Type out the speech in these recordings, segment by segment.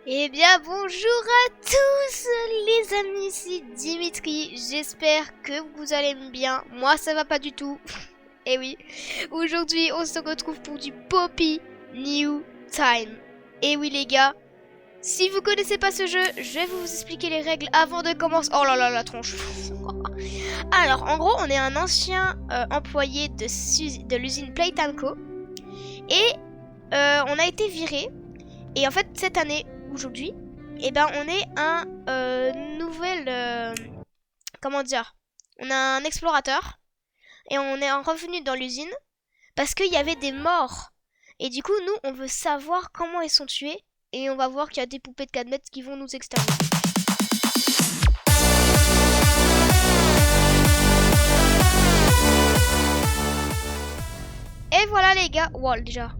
Eh bien bonjour à tous les amis, c'est Dimitri, j'espère que vous allez bien, moi ça va pas du tout. Et oui, aujourd'hui on se retrouve pour du Poppy New Time. Et oui les gars, si vous connaissez pas ce jeu, je vais vous expliquer les règles avant de commencer. Oh là là la tronche. Alors en gros on est un ancien employé de l'usine Playtime Co. Et on a été viré. Et en fait cette année, aujourd'hui, eh ben on est un nouvel comment dire, on a un explorateur et on est revenu dans l'usine parce qu'il y avait des morts et du coup nous on veut savoir comment ils sont tués et on va voir qu'il y a des poupées de 4 mètres qui vont nous exterminer. Et voilà les gars, wow déjà,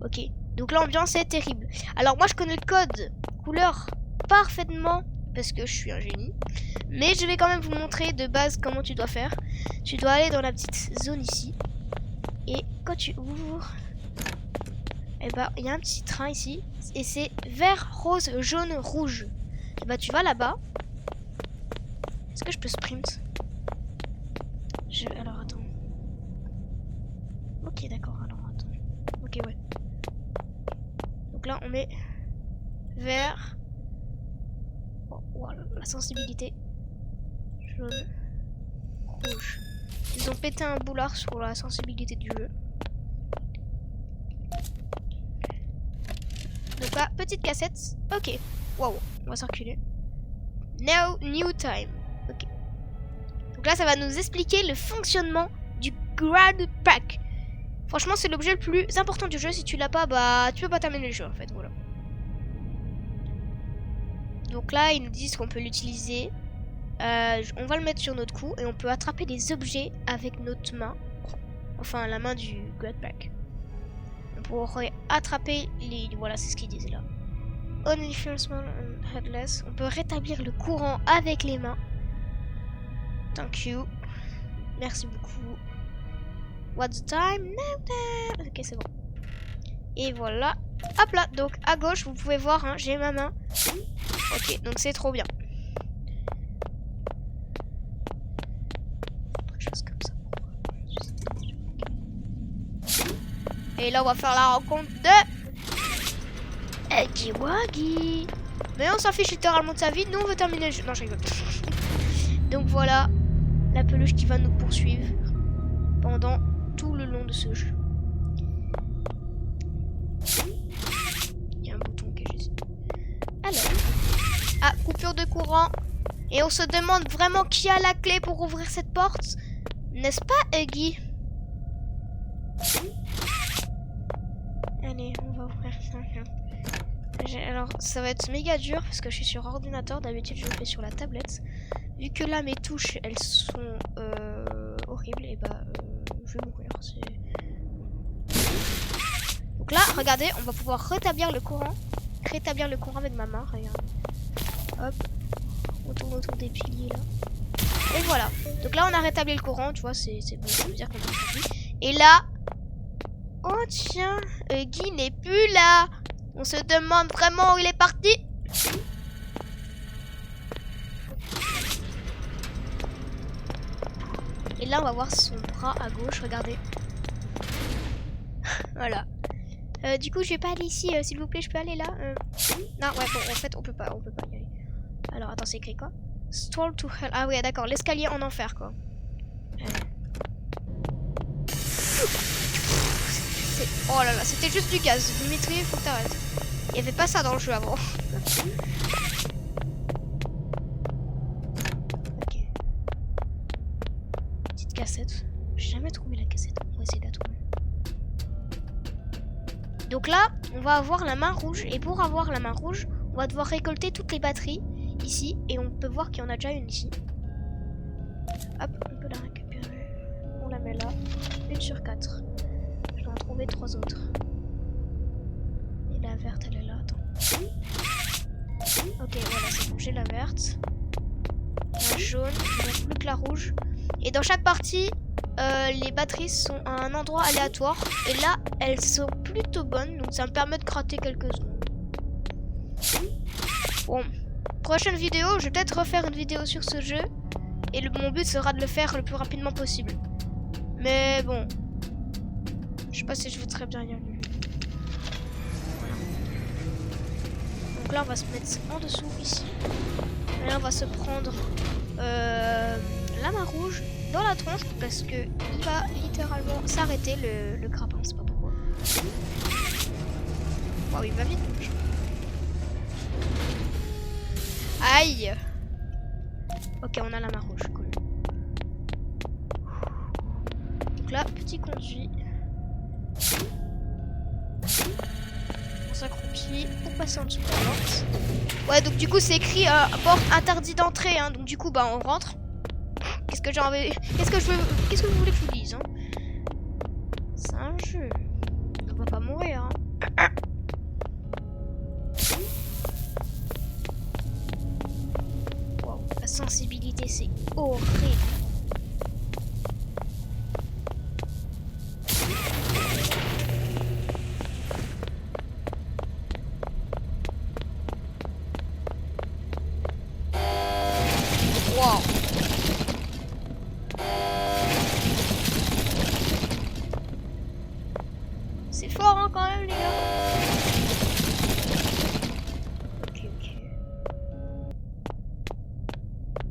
ok. Donc l'ambiance est terrible. Alors moi je connais le code couleur parfaitement parce que je suis un génie. Mais je vais quand même vous montrer de base comment tu dois faire. Tu dois aller dans la petite zone ici. Et quand tu ouvres, et bah il y a un petit train ici. Et c'est vert, rose, jaune, rouge. Et bah tu vas là-bas. Est-ce que je peux sprint? Alors attends. Ok d'accord, alors attends. Ok ouais. Donc là on met vert. Oh, voilà, la sensibilité. Jaune. Rouge. Ils ont pété un boulard sur la sensibilité du jeu. Donc là, petite cassette. Ok. Waouh, on va circuler. New time. Ok. Donc là, ça va nous expliquer le fonctionnement du Grad Pack. Franchement, c'est l'objet le plus important du jeu. Si tu l'as pas, bah tu peux pas terminer le jeu en fait. Voilà. Donc là, ils nous disent qu'on peut l'utiliser. On va le mettre sur notre cou et on peut attraper des objets avec notre main. Enfin, la main du Grad Pack. On pourrait attraper les... Voilà, c'est ce qu'ils disaient là. Only small and headless. On peut rétablir le courant avec les mains. Thank you. Merci beaucoup. What's the time? No. Ok, c'est bon. Et voilà. Hop là. Donc, à gauche, vous pouvez voir, hein, j'ai ma main. Ok, donc c'est trop bien. Comme ça. Et là on va faire la rencontre de Huggy Wuggy. Mais on s'en fiche littéralement de sa vie. Nous on veut terminer le jeu. Non je rigole. Donc voilà la peluche qui va nous poursuivre pendant tout le long de ce jeu. Il y a un bouton que j'ai. Alors. Ah, coupure de courant. Et on se demande vraiment qui a la clé pour ouvrir cette porte. N'est-ce pas, Huggy? Allez, on va ouvrir ça. Alors, ça va être méga dur parce que je suis sur ordinateur. D'habitude, je le fais sur la tablette. Vu que là, mes touches, elles sont horribles, et bah, je vais mourir. Donc là, regardez, on va pouvoir rétablir le courant. Rétablir le courant avec ma main, regarde. Hop. On tourne autour des piliers là. Et voilà. Donc là on a rétabli le courant, tu vois, c'est bon, ça veut dire qu'on a rétabli. Et là, oh tiens, Huggy n'est plus là. On se demande vraiment où il est parti. Et là on va voir son bras à gauche, regardez. Voilà. Du coup je vais pas aller ici, s'il vous plaît, je peux aller là. Non ouais bon en fait on peut pas y aller. Alors attends, c'est écrit quoi? Stall to hell. Ah oui d'accord, l'escalier en enfer quoi. Oh là là, c'était juste du gaz. Dimitri, faut que t'arrêtes. Il y avait pas ça dans le jeu avant. Ok. Petite cassette. J'ai jamais trouvé la cassette. On va essayer de la trouver. Donc là, on va avoir la main rouge. Et pour avoir la main rouge, on va devoir récolter toutes les batteries ici. Et on peut voir qu'il y en a déjà une ici. Hop, on peut la récupérer. On la met là. 1 sur 4. Je dois en trouver 3 autres. Et la verte, elle est là. Attends. Ok, voilà, c'est bon. J'ai la verte. La jaune. Il ne reste plus que la rouge. Et dans chaque partie, les batteries sont à un endroit aléatoire. Et là, elles sont plutôt bonnes. Donc ça me permet de gratter quelques secondes. Bon, prochaine vidéo, je vais peut-être refaire une vidéo sur ce jeu. Et mon but sera de le faire le plus rapidement possible. Mais bon, je sais pas si je vous très bien y aller. Voilà. Donc là, on va se mettre en dessous ici. Et là, on va se prendre la main rouge dans la tronche parce que il va littéralement s'arrêter le grappin, c'est pas pourquoi. Waouh, il va vite. Aïe. Ok, on a la main rouge, cool. Donc là, petit conduit. On s'accroupit pour passer en dessous de la porte. Ouais, donc du coup, c'est écrit porte interdit d'entrée, hein. Donc du coup, bah, on rentre. Qu'est-ce que j'ai envie... Qu'est-ce que vous voulez que je vous dise, hein? C'est un jeu. On va pas mourir, hein. Wow, la sensibilité, c'est horrible. Wow. C'est fort, hein, quand même, les gars.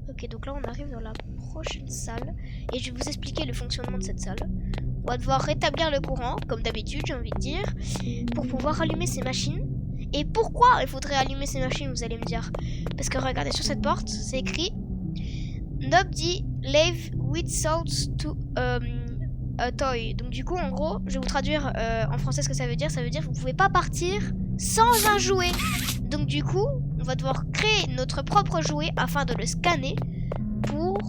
Ok, donc là, on arrive dans la prochaine salle. Et je vais vous expliquer le fonctionnement de cette salle. On va devoir rétablir le courant, comme d'habitude, j'ai envie de dire, pour pouvoir allumer ces machines. Et pourquoi il faudrait allumer ces machines, vous allez me dire? Parce que regardez sur cette porte, c'est écrit Nobody leave without a toy. Donc du coup, en gros, je vais vous traduire en français ce que ça veut dire. Ça veut dire que vous pouvez pas partir sans un jouet. Donc du coup, on va devoir créer notre propre jouet afin de le scanner pour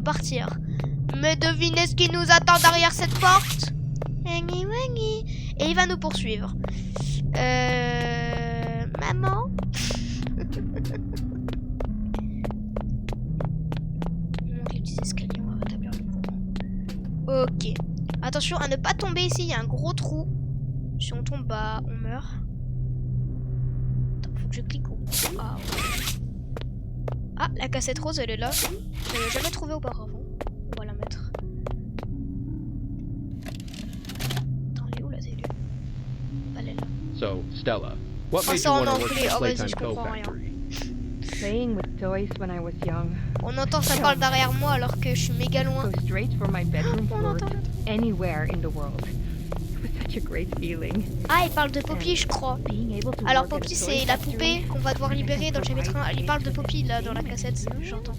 partir. Mais devinez ce qui nous attend derrière cette porte? Et il va nous poursuivre. Maman? Les petits escaliers, on va rétablir le courant. Ok. Attention à ne pas tomber ici, il y a un gros trou. Si on tombe, bah, on meurt. Attends, faut que je clique où? Ah, ouais. Ah, la cassette rose, elle est là. Je l'avais jamais trouvée auparavant. On va la mettre. Attends, elle est où la télé? Elle est là. So, Stella, what Oh, made ça you en want to work anglais. at Oh, vas-y, Playtime je Toy comprends rien. Factory? Playing with toys when I was young. On entend ça parle derrière moi alors que je suis méga loin. Go straight from my bedroom On floor entend. to anywhere in the world. It was such a great feeling. Ah, il parle de Poppy, je crois. Being able to Alors work at a Poppy, toy c'est la factory poupée qu'on va devoir libérer dans le chapitre 1. Il parle de Poppy là dans la cassette, was j'entends.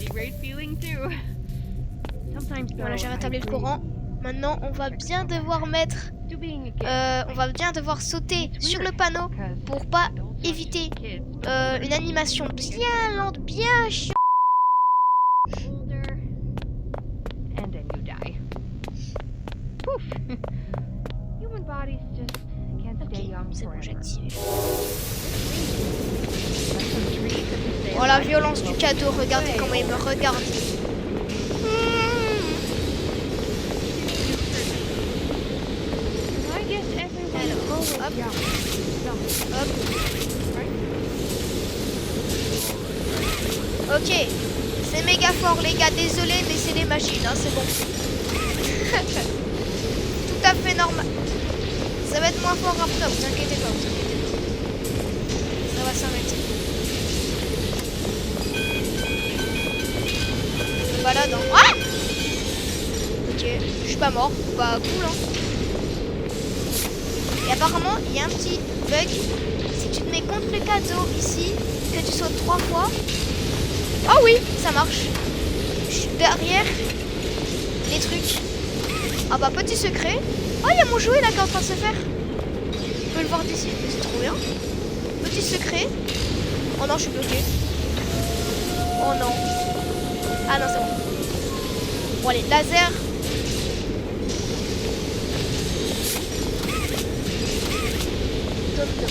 a great feeling too. Sometimes Voilà, j'ai though, I rétabli le dream courant. Maintenant, on va bien devoir mettre, to being a kid. on va bien devoir sauter It's sur le weird, panneau because pour pas adults are éviter just kids, une animation bien lente, bien chiante. older, and then you die. Poof. Human bodies just can't Ok, stay young c'est bon, j'ai forever. activé. Like some tree couldn't stay Oh la alive violence for du cadeau, regardez way comment il me older. regarde. I guess everyone Alors, is always hop. young. Hop. Ok, c'est méga fort les gars, désolé mais c'est des machines, hein, c'est bon. Tout à fait normal. Ça va être moins fort après, vous inquiétez pas, vous inquiétez pas. Ça va s'arrêter. Je me balade en... Ah! Ok, je suis pas mort, bah cool hein. Et apparemment, il y a un petit bug. Si tu te mets contre le cadeau ici, que tu sautes 3 fois. Oh oui, ça marche. Je suis derrière les trucs. Ah bah petit secret. Oh, il y a mon jouet là qui est en train de se faire. Je peux le voir d'ici, mais c'est trop bien. Petit secret. Oh non, je suis bloqué. Oh non. Ah non, c'est bon. Bon allez, laser. Top, top, top.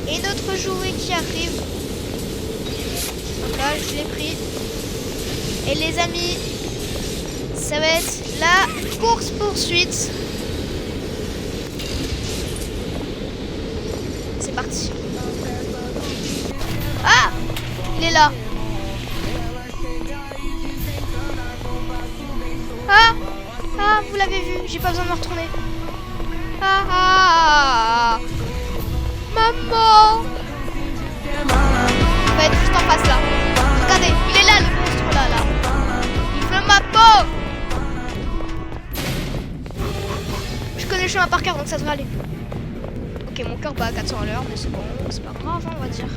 Et notre jouet qui arrive. Donc là, je l'ai pris. Et les amis, ça va être la course-poursuite. est là. Ah, ah, vous l'avez vu, j'ai pas besoin de me retourner. Ah, ah, ah. Maman. Il va être juste en face là. Regardez, il est là le monstre là, là. Il veut ma peau. Je connais le chemin par cœur donc ça devrait aller. Ok, mon cœur bat à 400 à l'heure, mais c'est bon, c'est pas grave, hein, on va dire.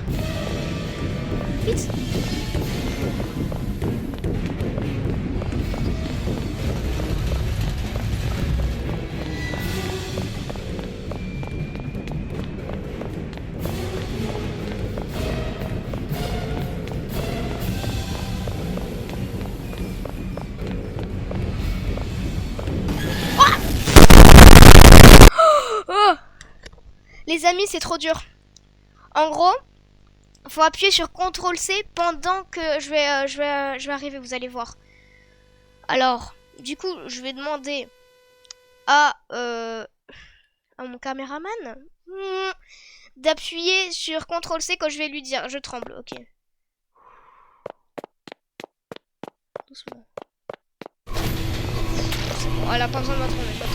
Vite. Les amis, c'est trop dur. En gros, faut appuyer sur CTRL-C pendant que je vais arriver, vous allez voir. Alors, du coup, je vais demander à mon caméraman d'appuyer sur CTRL-C quand je vais lui dire. Je tremble, ok. Doucement. C'est bon, elle a pas besoin de m'attendre, pas trop.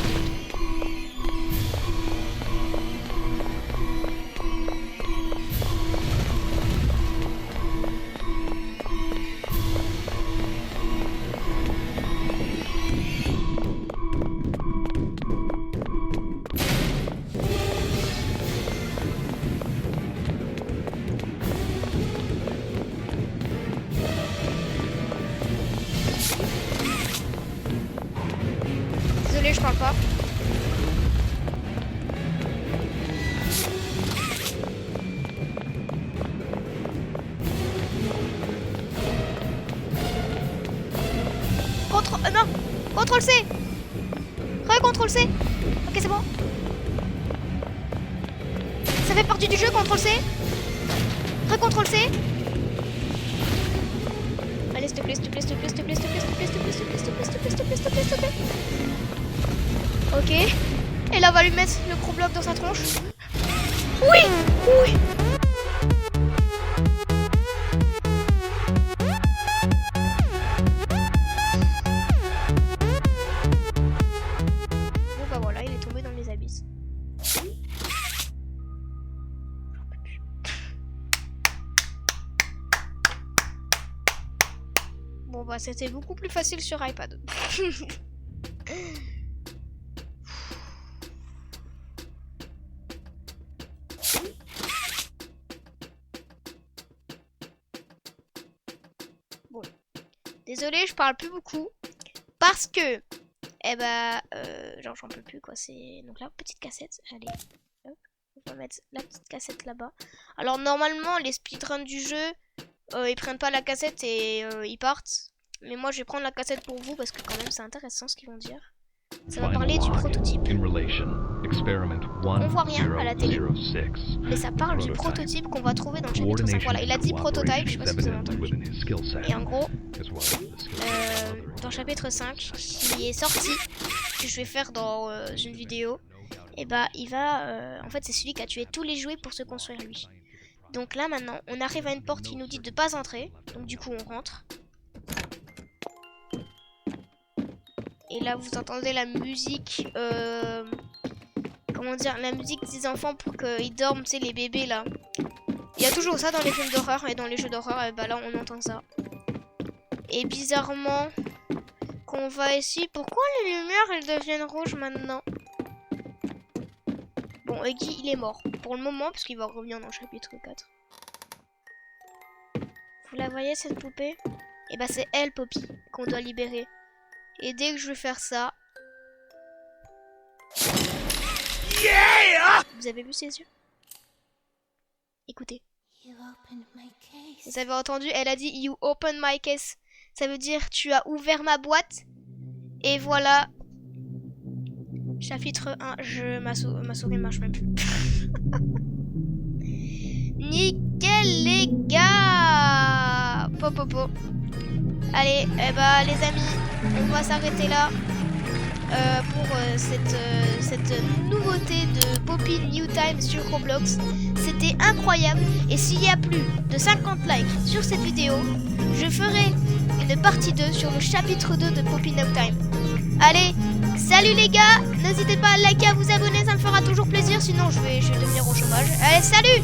Désolée, je parle pas. Non, CTRL-C. CTRL-C. Ok, c'est bon. Ça fait partie du jeu, CTRL-C. CTRL-C. Allez, s'il te plaît, s'il te plaît, s'il te plaît, s'il te plaît, s'il te plaît, s'il te plaît, s'il te plaît, s'il te plaît, s'il te plaît, s'il te plaît, s'il te plaît, s'il te plaît, s'il te plaît. Ok. Et là, on va lui mettre le gros bloc dans sa tronche. Oui. Oui. Bon, bah voilà, il est tombé dans les abysses. Bon, bah c'était beaucoup plus facile sur iPad. Bon, désolée, je parle plus beaucoup parce que, eh ben, genre j'en peux plus quoi. C'est donc la petite cassette. Allez, hop, on va mettre la petite cassette là-bas. Alors normalement, les speedruns du jeu, ils prennent pas la cassette et ils partent. Mais moi, je vais prendre la cassette pour vous parce que quand même, c'est intéressant ce qu'ils vont dire. Ça va parler du prototype. On voit rien à la télé, mais ça parle du prototype qu'on va trouver dans le chapitre 5. Voilà, il a dit prototype, je sais pas si vous avez entendu. Et en gros, dans le chapitre 5, qui est sorti, que je vais faire dans une vidéo, et bah il va... en fait, c'est celui qui a tué tous les jouets pour se construire lui. Donc là, maintenant, on arrive à une porte qui nous dit de pas entrer. Donc du coup, on rentre. Et là, vous entendez la musique, comment dire, la musique des enfants pour qu'ils dorment, tu sais, les bébés là. Il y a toujours ça dans les films d'horreur et dans les jeux d'horreur, et bah là, on entend ça. Et bizarrement, qu'on va ici, pourquoi les lumières, elles deviennent rouges maintenant? Bon, Huggy, il est mort, pour le moment, parce qu'il va revenir dans le chapitre 4. Vous la voyez, cette poupée? Et bah, c'est elle, Poppy, qu'on doit libérer. Et dès que je vais faire ça... Yeah! Vous avez vu ses yeux? Écoutez. Vous avez entendu? Elle a dit You open my case. Ça veut dire tu as ouvert ma boîte. Et voilà. Chapitre 1. Ma souris marche même plus. Nickel les gars. Popopo. Allez, eh bah, les amis, on va s'arrêter là pour cette nouveau communauté de Poppy New Time sur Roblox. C'était incroyable et s'il y a plus de 50 likes sur cette vidéo, je ferai une partie 2 sur le chapitre 2 de Poppy New Time. Allez, salut les gars, n'hésitez pas à liker, à vous abonner, ça me fera toujours plaisir, sinon je vais devenir au chômage. Allez, salut!